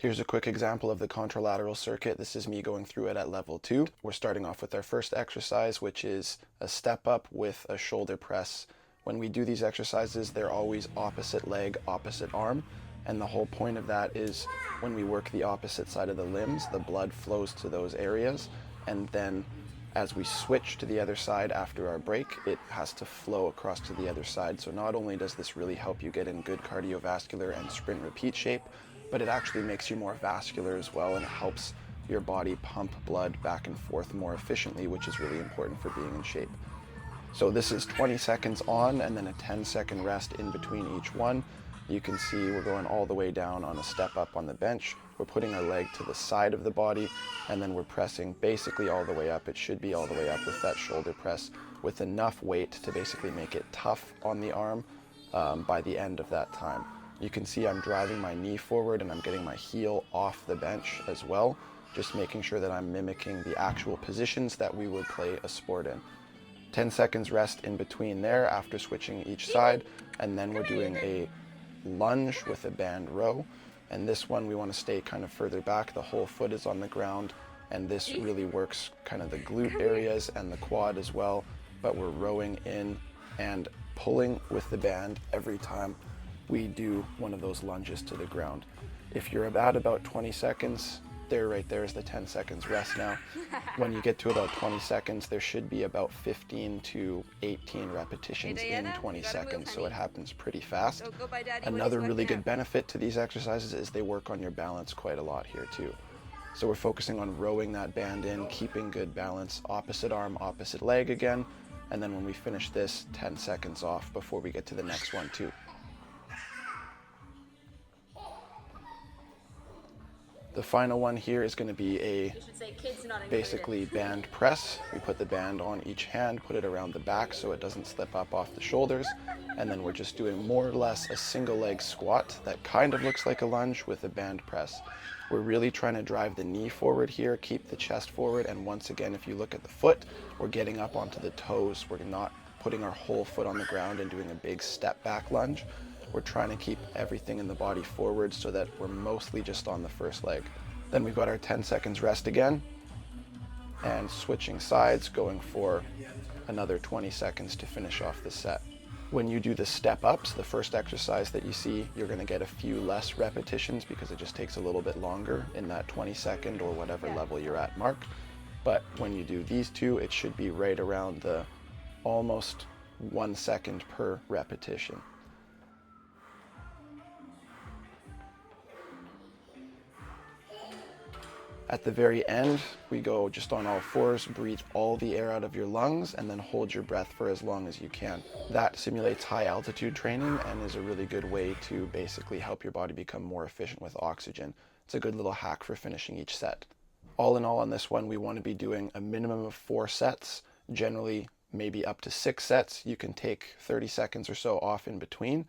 Here's a quick example of the contralateral circuit. This is me going through it at level 2. We're starting off with our first exercise, which is a step up with a shoulder press. When we do these exercises, they're always opposite leg, opposite arm. And the whole point of that is when we work the opposite side of the limbs, the blood flows to those areas. And then as we switch to the other side after our break, it has to flow across to the other side. So not only does this really help you get in good cardiovascular and sprint repeat shape, but it actually makes you more vascular as well, and it helps your body pump blood back and forth more efficiently, which is really important for being in shape. So this is 20 seconds on and then a 10-second rest in between each one. You can see we're going all the way down on a step up on the bench. We're putting our leg to the side of the body, and then we're pressing basically all the way up. It should be all the way up with that shoulder press with enough weight to basically make it tough on the arm by the end of that time. You can see I'm driving my knee forward and I'm getting my heel off the bench as well, just making sure that I'm mimicking the actual positions that we would play a sport in. 10 seconds rest in between there after switching each side, and then we're doing a lunge with a band row. And this one we want to stay kind of further back. The whole foot is on the ground, and this really works kind of the glute areas and the quad as well. But we're rowing in and pulling with the band every time we do one of those lunges to the ground. If you're at about 20 seconds, right there is the 10 seconds rest now. When you get to about 20 seconds, there should be about 15 to 18 repetitions in 20 seconds, so it happens pretty fast. Another really good benefit to these exercises is they work on your balance quite a lot here too. So we're focusing on rowing that band in, keeping good balance, opposite arm, opposite leg again, and then when we finish this, 10 seconds off before we get to the next one too. The final one here is going to be a basically band press. We put the band on each hand, put it around the back so it doesn't slip up off the shoulders, and then we're just doing more or less a single leg squat that kind of looks like a lunge with a band press. We're really trying to drive the knee forward here, keep the chest forward, and once again, if you look at the foot, we're getting up onto the toes. We're not putting our whole foot on the ground and doing a big step back lunge. We're trying to keep everything in the body forward so that we're mostly just on the first leg. Then we've got our 10 seconds rest again, and switching sides, going for another 20 seconds to finish off the set. When you do the step ups, the first exercise that you see, you're going to get a few less repetitions because it just takes a little bit longer in that 20-second or whatever level you're at mark. But when you do these two, it should be right around the almost 1 second per repetition. At the very end, we go just on all fours, breathe all the air out of your lungs, and then hold your breath for as long as you can. That simulates high altitude training and is a really good way to basically help your body become more efficient with oxygen. It's a good little hack for finishing each set. All in all, on this one, we want to be doing a minimum of 4 sets, generally maybe up to 6 sets. You can take 30 seconds or so off in between,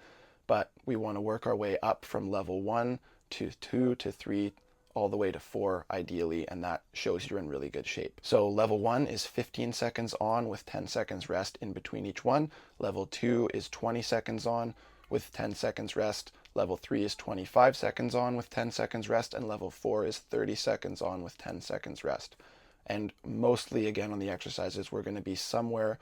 but we want to work our way up from level 1 to 2 to 3 all the way to 4 ideally, and that shows you're in really good shape. So level 1 is 15 seconds on with 10 seconds rest in between each one. Level 2 is 20 seconds on with 10 seconds rest. Level 3 is 25 seconds on with 10 seconds rest, and level 4 is 30 seconds on with 10 seconds rest. And mostly, again, on the exercises, we're going to be somewhere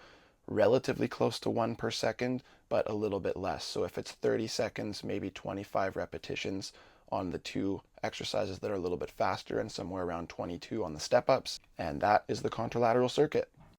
relatively close to 1 per second, but a little bit less. So if it's 30 seconds, maybe 25 repetitions on the 2 exercises that are a little bit faster, and somewhere around 22 on the step ups. And that is the contralateral circuit.